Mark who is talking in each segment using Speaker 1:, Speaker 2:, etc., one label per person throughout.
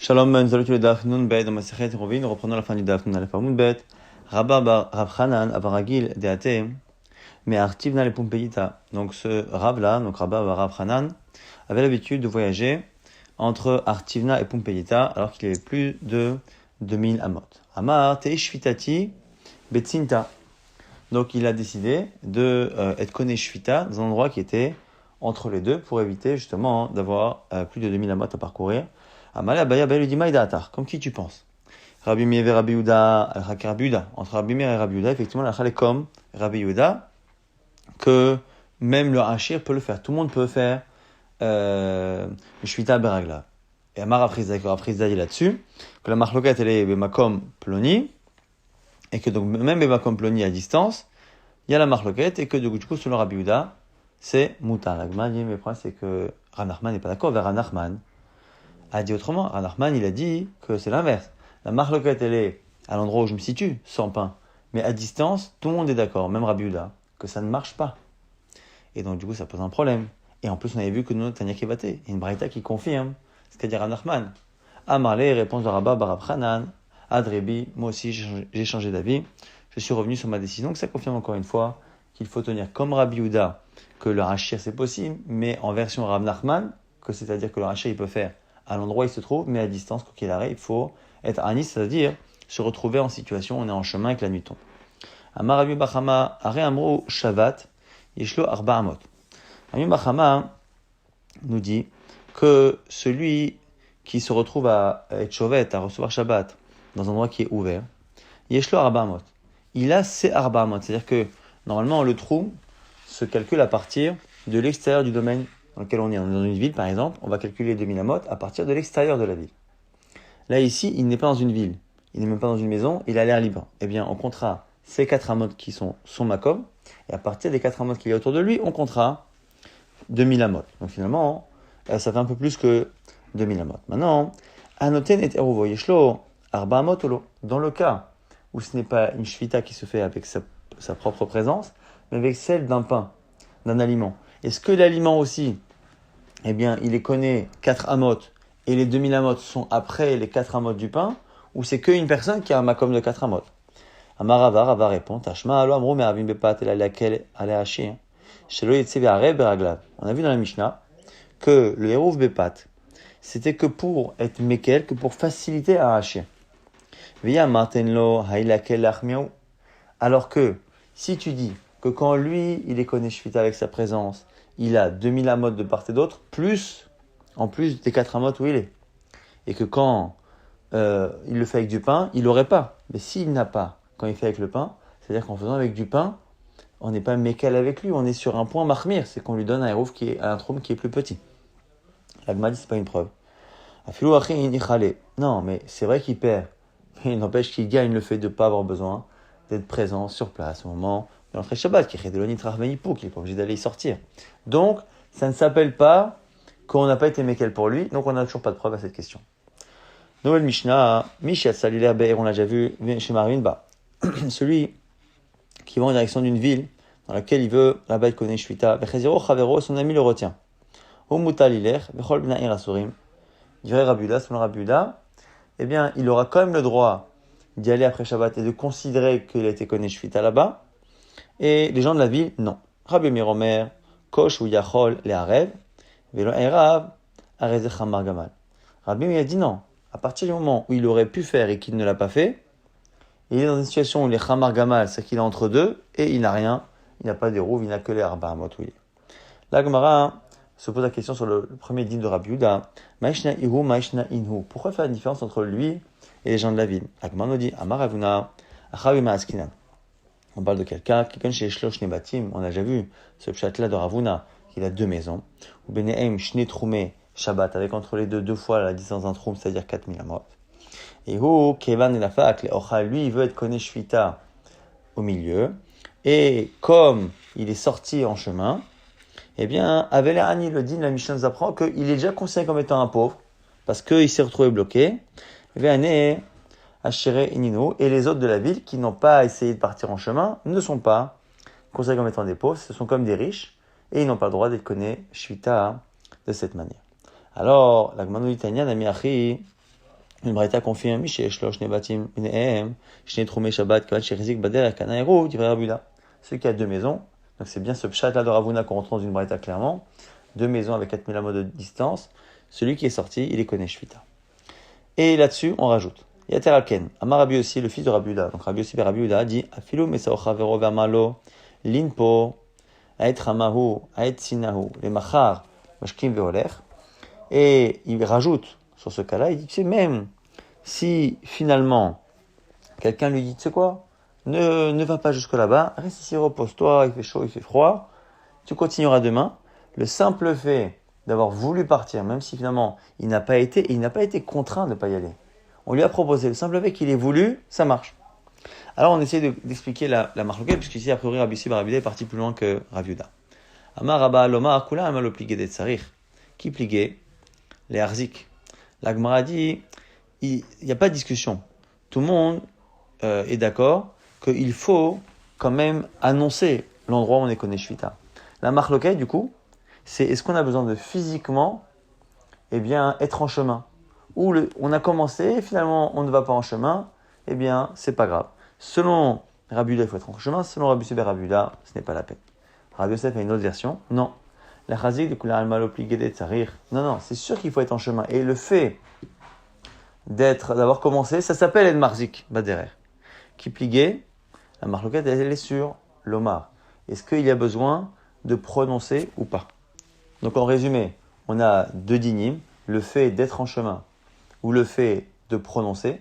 Speaker 1: Shalom, salut tous les Daf Nun Bet dans Masechet Rovin. Reprenons la fin du Daf Nun Aleph Nun Bet. Rabba Rav Hanan Avaragil Deate mais Artivna le Pompeyita. Donc ce Rav là, donc Rabba Rav Hanan, avait l'habitude de voyager entre Artivna et Pompeyita alors qu'il y avait plus de 2000 amot. Amar Teishvitati Betsinta. Donc il a décidé de être conné Shvita dans un endroit qui était entre les deux pour éviter justement d'avoir plus de 2000 amot à parcourir. Amale Abaya lui dit Maïdatar, comme qui tu penses? Rabbi Meir et Rabbi Yehuda, Rabbi Yehuda. Entre Rabbi Meir et Rabbi Yehuda, effectivement, la est comme Rabbi Yehuda, que même le Hachir peut le faire. Tout le monde peut faire le Shvita Beragla. Et Amar Afrizda dit là-dessus, que la marloquette elle est Bemakom Ploni, et que donc même Bemakom Ploni à distance, il y a la marloquette, et que du coup, selon Rabbi Yehuda, c'est Moutar. La Gemara dit, mais le problème c'est que Ranachman n'est pas d'accord vers Ranachman. A dit autrement, Ranachman il a dit que c'est l'inverse. La marloquette elle est à l'endroit où je me situe, sans pain. Mais à distance, tout le monde est d'accord, même Rabbi Yehuda, que ça ne marche pas. Et donc du coup ça pose un problème. Et en plus on avait vu que nous, Tanya Kivate, il y a une braïta qui confirme ce qu'a dit Ranachman. Amarle, réponse de Rabba Barab Hanan, Adrebi, moi aussi j'ai changé d'avis. Je suis revenu sur ma décision. Donc ça confirme encore une fois qu'il faut tenir comme Rabbi Yehuda, que le rachir c'est possible, mais en version Rav Nachman, que c'est-à-dire que le rachir il peut faire à l'endroit où il se trouve, mais à distance, quoi qu'il arrive, il faut être anis, c'est-à-dire se retrouver en situation où on est en chemin et que la nuit tombe. Amar Rabbi Bachama, Are Amro Shavat, Yeshlo Arba Amot. Rabbi Bachama nous dit que celui qui se retrouve à être chovet, à recevoir Shabbat, dans un endroit qui est ouvert, Yeshlo Arba Amot. Il a ses Arba Amot, c'est-à-dire que normalement le trou se calcule à partir de l'extérieur du domaine dans lequel on est. On est dans une ville, par exemple, on va calculer 2000 amot à partir de l'extérieur de la ville. Là, ici, il n'est pas dans une ville, il n'est même pas dans une maison, il a l'air libre. Eh bien, on comptera ces 4 amot qui sont son makom, et à partir des 4 amot qu'il y a autour de lui, on comptera 2000 amot. Donc finalement, ça fait un peu plus que 2000 amot. Maintenant, anoten et eruvo yeshlo arba amot olo. Dans le cas où ce n'est pas une shvita qui se fait avec sa propre présence, mais avec celle d'un pain, d'un aliment. Est-ce que l'aliment aussi, eh bien, il est conné 4 amot et les 2000 amot sont après les 4 amot du pain, ou c'est qu'une personne qui a un makom de 4 amot? Amarava, Rava répond, Tashma alo amrou me'avim bepat el alakel alehashi, shelo yetze ve'arev beraglav. On a vu dans la Mishnah que le hérouf bepat, c'était que pour être mekel, que pour faciliter à hacher. Via martenlo hailakel achmiou. Alors que, si tu dis que quand lui, il est conné shvita avec sa présence, il a 2000 amot de part et d'autre, en plus des 4 amot où il est. Et que quand il le fait avec du pain, il n'aurait pas. Mais s'il n'a pas, quand il fait avec le pain, c'est-à-dire qu'en faisant avec du pain, on n'est pas mécal avec lui, on est sur un point mahmir, c'est qu'on lui donne un hérouf qui est un trône qui est plus petit. La Gemara dit c'est pas une preuve. Non, mais c'est vrai qu'il perd. Mais il n'empêche qu'il gagne le fait de ne pas avoir besoin d'être présent sur place au moment de l'entrée Shabbat, qui est qu'il n'est pas obligé d'aller y sortir. Donc, ça ne s'appelle pas qu'on n'a pas été mékel pour lui, donc on n'a toujours pas de preuve à cette question. Noël Mishnah, Mishat Saliler Be'er, on l'a déjà vu chez Marinba. Celui qui va en direction d'une ville dans laquelle il veut là-bas il connaît Shvita, Becheziro Chavero, son ami le retient. Omutal Iler, Bechol Bnair Asurim, dirait Rabbi Yehuda, selon Rabbi Yehuda, eh bien, il aura quand même le droit d'y aller après Shabbat et de considérer qu'il a été connu Shvita là-bas. Et les gens de la ville, non. Rabbi Meir, Kosh ou Yachol, les Arev, Velo Erav, Arezech Hamar Gamal. Rabbi Meir a dit non. À partir du moment où il aurait pu faire et qu'il ne l'a pas fait, il est dans une situation où les Hamar Gamal, c'est qu'il est entre deux, et il n'a rien, il n'a pas des roues, il n'a que les Arba Amot où il est. La Gemara se pose la question sur le premier dîme de Rabbi Yehuda. Maishna Ihu, Maishna Inhu. Pourquoi faire la différence entre lui et les gens de la ville? La Gemara nous dit, Amar Avuna, Achavima Askinan. On parle de quelqu'un qui connaît chez Shlosh Nebatim. On a déjà vu ce pshat-là de Ravuna, qu'il a 2 maisons. Ou Benehem Shne Troumé Shabbat, avec entre les deux fois la distance d'un troum, c'est-à-dire 4000 amot. Et Hu, Kevan et la Fak, lui, il veut être connu Shvita au milieu. Et comme il est sorti en chemin, eh bien, avec l'Ani, le din, la Mishnah nous apprend qu'il est déjà considéré comme étant un pauvre, parce qu'il s'est retrouvé bloqué. Véané, Ashere Inino, et les autres de la ville qui n'ont pas essayé de partir en chemin ne sont pas considérés comme étant des pauvres, ce sont comme des riches, et ils n'ont pas le droit d'être connus Shvita de cette manière. Alors, la Gemara dit Tanya Nami Achi, Une braïta confirme, Shlosh Nebatim Bnehem, Shne Troumé Shabbat, Kavad Sherizik Bader, Kanaïro, Divrei Rabula. Celui qui a deux maisons, donc c'est bien ce pshat-là de Ravuna qu'on retrouve dans une braïta clairement, deux maisons avec 4000 amos de distance, celui qui est sorti, il est connaît Shvita. Et là-dessus, on rajoute, Yater Alken, Amar Rabbi aussi, le fils de Rabbi Uda, donc Rabbi aussi ben Rabbi Uda dit, Afilu Mesao Chavero Vermalo, Linpo, Aet Ramahu, Aet Sinahu, les Machar, Mashkim Veoler, et il rajoute, sur ce cas-là, il dit, tu sais, même si finalement, quelqu'un lui dit, tu sais quoi, ne va pas jusque là-bas, reste ici, repose-toi, il fait chaud, il fait froid, tu continueras demain. Le simple fait d'avoir voulu partir, même si finalement il n'a pas été contraint de ne pas y aller. On lui a proposé, le simple fait qu'il ait voulu, ça marche. Alors on essaie d'expliquer la marloquette, puisqu'ici a priori Rabbi Yossi bar Rabbi Uda est parti plus loin que Rav Yuda. Amar Rabba Lomar Kula Amal Opligé des Tsarir. Qui pliguait les Harzik. La Gemara dit, il n'y a pas de discussion. Tout le monde est d'accord qu'il faut quand même annoncer l'endroit où on est connu Shvita. La marloquette, du coup, c'est est-ce qu'on a besoin de physiquement être en chemin. Ou on a commencé, et finalement on ne va pas en chemin, c'est pas grave. Selon Rabbi Uda, il faut être en chemin. Selon Rabbi Yossi ben Rabbi Uda, ce n'est pas la peine. Rabbi Yosef a une autre version. Non. La chazik de Kula Almal Opligé des Tsarir. Non, c'est sûr qu'il faut être en chemin. Et le fait d'avoir commencé, ça s'appelle Ed Marzik, Baderer. Qui pliguait, la marloquette, elle est sur l'Omar. Est-ce qu'il y a besoin de prononcer ou pas? Donc en résumé, on a deux dynimes, le fait d'être en chemin ou le fait de prononcer.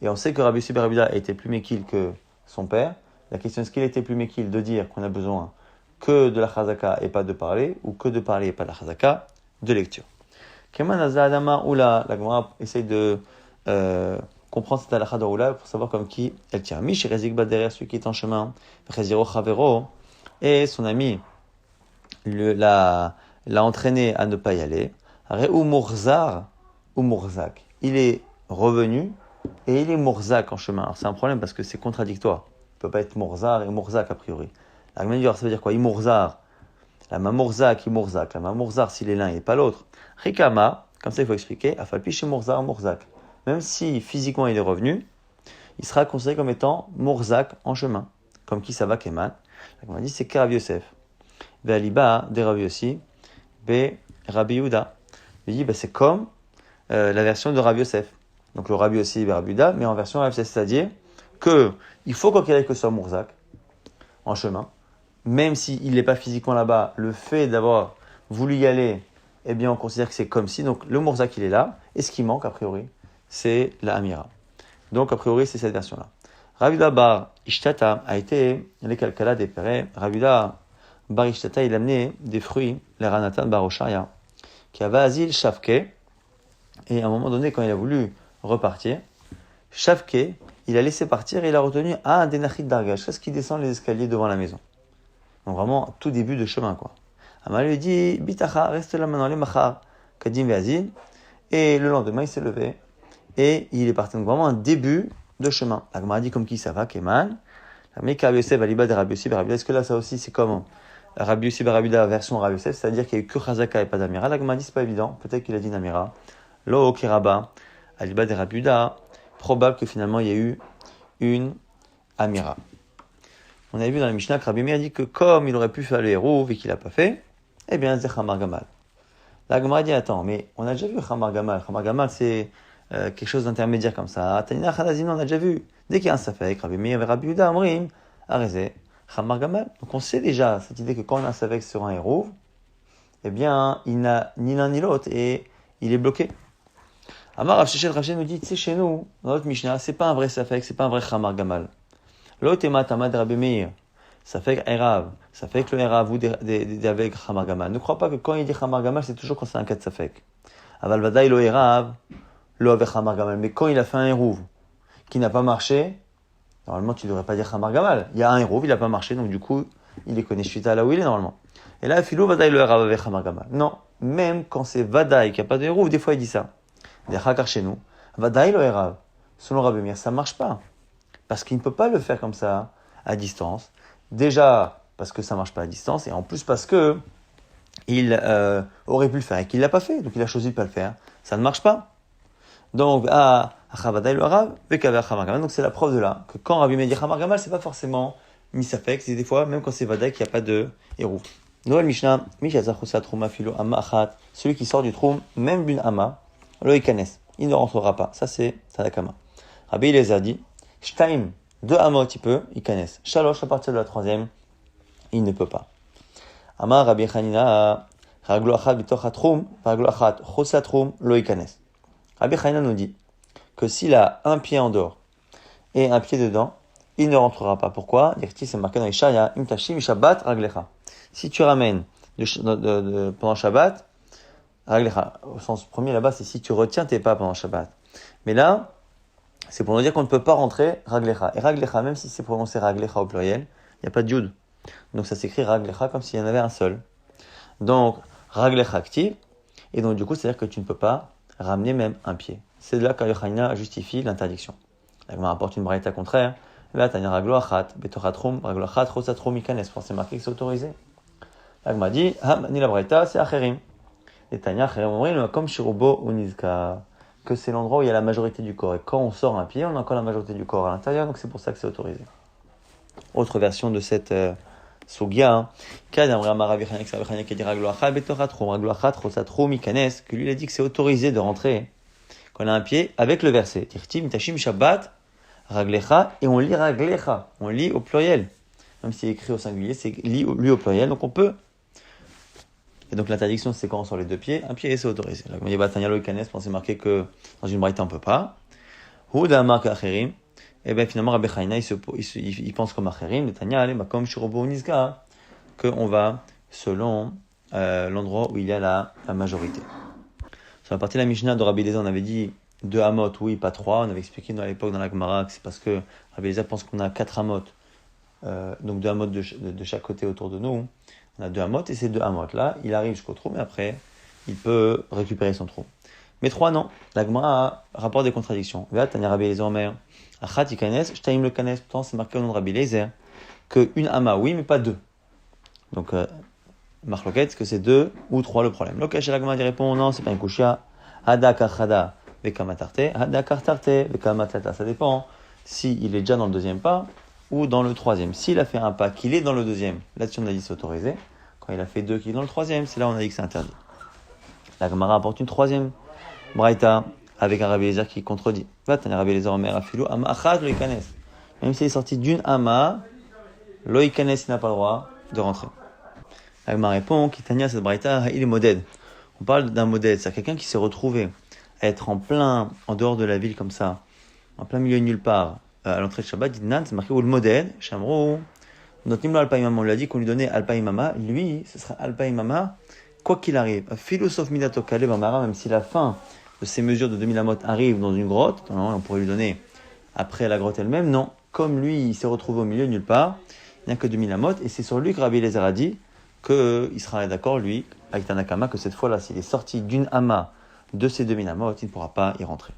Speaker 1: Et on sait que Rabbi Yossi ben Rabbi Uda a été plus méquil que son père. La question est-ce qu'il était plus méquil de dire qu'on a besoin que de la chazaka et pas de parler, ou que de parler et pas de la chazaka, de lecture. Keman Azza Adama Oula, la Gemara essaye de comprendre cette halakha de Oula pour savoir comme qui elle tient. Mish Rezik Bad derrière celui qui est en chemin, Chaziro Chavero, et son ami l'a entraîné à ne pas y aller. Reu Murzar ou Murzak. Il est revenu et il est Murzak en chemin. Alors c'est un problème parce que c'est contradictoire. Il ne peut pas être Murzar et Murzak a priori. La Gemara, ça veut dire quoi? Imurzar. La Mamurzak, Imurzak. La Mamurzar, s'il est l'un et pas l'autre. Rikama, comme ça il faut expliquer, Afalpi Murzar, Murzak. Même si physiquement il est revenu, il sera considéré comme étant Murzak en chemin. Comme qui ça va, Keman. La Gemara dit c'est que Rav Yosef. Ve'aliba, de Rav Yossi, Be Rabbi Uda. Il dit c'est comme la version de Rav Yosef. Donc le Rabbi Yossi, Be Rabbi Uda, mais en version Rav Yosef, c'est-à-dire qu'il faut quoi qu'il aille que ce soit Murzak en chemin. Même s'il n'est pas physiquement là-bas, le fait d'avoir voulu y aller, on considère que c'est comme si. Donc le Murzak, il est là. Et ce qui manque, a priori, c'est la Amira. Donc, a priori, c'est cette version-là. Rav Uda bar Ishtata a été les Kalkala des Pérés. Rav Uda bar Ishtata, il a amené des fruits, les Ranatan bar Oshaya, qui avait Azil Shavke. Et à un moment donné, quand il a voulu repartir, Shavke, il a laissé partir et il a retenu un Denachid Dargash, ce qui descend les escaliers devant la maison. Donc vraiment, tout début de chemin, quoi. Amal lui dit, Bitacha, reste là maintenant, les machar, Kadim Veazil. Et le lendemain, il s'est levé. Et il est parti. Donc vraiment un début de chemin. La Gemara dit comme qui ça va, Keman. Mais Rabbi Yosef, Aliba de Rabbi Yossi, Rabbi Uda. Est-ce que là, ça aussi, c'est comme Rabbi Yossi, Rabbi Uda, version Rabbi Yosef, c'est-à-dire qu'il n'y a eu que Chazaka et pas d'Amira. La Gemara dit, c'est pas évident. Peut-être qu'il a dit Namira. Lo, Kiraba, Aliba de Rabbi Uda. Probable que finalement, il y a eu une Amira. On avait vu dans la Mishnah que Rabbi Meir dit que comme il aurait pu faire le Hérouv et qu'il n'a pas fait, c'est Chamar Gamal. La Gemara dit, attends, mais on a déjà vu Chamar Gamal. Chamar Gamal, c'est quelque chose d'intermédiaire comme ça. Tanina Khanazim, on a déjà vu. Dès qu'il y a un Safek, Rabbi Meir et Rabbi Uda, Amrim, Arezé, Chamar Gamal. Donc on sait déjà cette idée que quand on a un Safek sur un Hérouv, il n'a ni l'un ni l'autre et il est bloqué. Amar Rav Shechet nous dit, tu sais, chez nous, dans notre Mishnah, c'est pas un vrai Safek, c'est pas un vrai Chamar Gamal. L'autre est Matamad Rabbi Meir. Ça fait Erav. Ça fait que le Erav ou avec Chamar Gamal. Ne crois pas que quand il dit Chamar Gamal, c'est toujours quand c'est un cas de Safek. Aval Vadaï lo Erav, lo avec Chamar Gamal. Mais quand il a fait un Hérouv qui n'a pas marché, normalement tu ne devrais pas dire Chamar Gamal. Il y a un Hérouv, il n'a pas marché, donc du coup, il est connu Shvita là où il est normalement. Et là, Philou Vadaï lo Erav avec Chamar Gamal. Non, même quand c'est Vadaï qui n'a pas de Hérouv, des fois il dit ça. Des Chakar chez nous. Vadaï lo Erav. Selon Rabbi Meir, ça ne marche pas. Parce qu'il ne peut pas le faire comme ça, à distance. Déjà, parce que ça ne marche pas à distance, et en plus parce que il aurait pu le faire et qu'il ne l'a pas fait. Donc il a choisi de ne pas le faire. Ça ne marche pas. Donc, donc c'est la preuve de là, que quand Rabbi Meir dit Chamar Gamal, c'est pas forcément misafek, c'est des fois, même quand c'est Vadaï, qu'il n'y a pas de hérouf. Noël Mishnah, celui qui sort du troum, même d'une ama, lo ikanes, il ne rentrera pas. Ça c'est Tanakama. Rabbi Eliezer dit, Shtaim, deux amot, il peut, ikanes. Shalosh, à partir de la troisième, il ne peut pas. Amar Rabbi Chanina, raglo achat bitoch atrum, raglo achat chos atrum, lo ikanes. Rabbi Chanina nous dit que s'il a un pied en dehors et un pied dedans, il ne rentrera pas. Pourquoi? C'est marqué dans Ishaïa, im tashim shabbat raglecha. Si tu ramènes pendant Shabbat, raglecha, au sens premier là-bas, c'est si tu retiens tes pas pendant Shabbat. Mais là, c'est pour nous dire qu'on ne peut pas rentrer raglecha. Et raglecha, même si c'est prononcé raglecha au pluriel, il n'y a pas de yud. Donc ça s'écrit raglecha comme s'il y en avait un seul. Donc, raglecha active. Et donc du coup, c'est-à-dire que tu ne peux pas ramener même un pied. C'est de là qu'Ayochaina justifie l'interdiction. Là, on rapporte une braïta contraire. Là, t'as une raglo achat, betochatrum, raglo achat, rosatrum, ikanes. C'est marqué que c'est autorisé. Là, on m'a dit, ni la braïta, c'est acherim. Et Tanya, acherim, on dit, comme shirubo unizka, que c'est l'endroit où il y a la majorité du corps. Et quand on sort un pied, on a encore la majorité du corps à l'intérieur, donc c'est pour ça que c'est autorisé. Autre version de cette Sugia, que lui il a dit que c'est autorisé de rentrer quand on a un pied avec le verset. Et on lit raglecha, on lit au pluriel. Même si c'est écrit au singulier, c'est lu au pluriel, donc on peut. Et donc l'interdiction c'est quand on sort les deux pieds, un pied c'est autorisé. Là, comme il y a Batanyalo et Kanes, c'est marqué que dans une braïta on peut pas. Houda marque acherim. Et bien finalement, Rabbi Chaina, il pense comme Acherim, Netanya, comme Shirobo Nizka, qu'on va selon l'endroit où il y a la majorité. Sur la partie de la Mishnah de Rabbi Eliezer, on avait dit 2 amot, oui, pas 3. On avait expliqué à l'époque dans la Gemara que c'est parce que Rabbi Eliezer pense qu'on a 4 amot, donc 2 amot de chaque côté autour de nous. On a 2 amot, et ces 2 amot là, il arrive jusqu'au trou, mais après, il peut récupérer son trou. Mais 3, non. La Gemara rapporte des contradictions. Tanya Rabbi Eliezer Omer. Achat ikanes, shtaim le kanes. Pourtant, c'est marqué au nom de Rabbi Eliezer que une ama, oui, mais pas 2. Donc, marloquette, est-ce que c'est 2 ou 3 le problème? Lokesh, la Gemara répond non, c'est pas une kushia. Hada kachada vekamatarte, hada kartarte vekamatlata. Ça dépend s'il est déjà dans le deuxième pas ou dans le troisième. S'il a fait un pas, qu'il est dans le deuxième, là-dessus on a dit c'est autorisé. Quand il a fait 2, qu'il est dans le troisième, c'est là on a dit que c'est interdit. La Gemara apporte une troisième braïta avec un Rabbi Eliezer qui contredit. Rabbi Eliezer Omer afilou ama achat lo ikanes. Même s'il est sorti d'une ama, lo ikanes, il n'a pas le droit de rentrer. La Gemara répond Kitania cette braïta il est modèle. On parle d'un modèle, c'est quelqu'un qui s'est retrouvé à être en dehors de la ville comme ça, en plein milieu de nulle part, à l'entrée de Shabbat, dit Nan, c'est marqué où le modèle, Shamro, notre nimlo alpaïmama, on lui a dit qu'on lui donnait alpaïmama, lui, ce sera alpaïmama, quoi qu'il arrive. Philosophe midato kalé bamara, même si la fin de ces mesures de 2000 amot arrive dans une grotte, on pourrait lui donner après la grotte elle-même, non. Comme lui, il s'est retrouvé au milieu de nulle part, il n'y a que 2000 amot, et c'est sur lui que Rabbi Eliezer a dit qu'il sera d'accord, lui, avec Tanakama, que cette fois-là, s'il est sorti d'une ama de ces 2000 amot, il ne pourra pas y rentrer.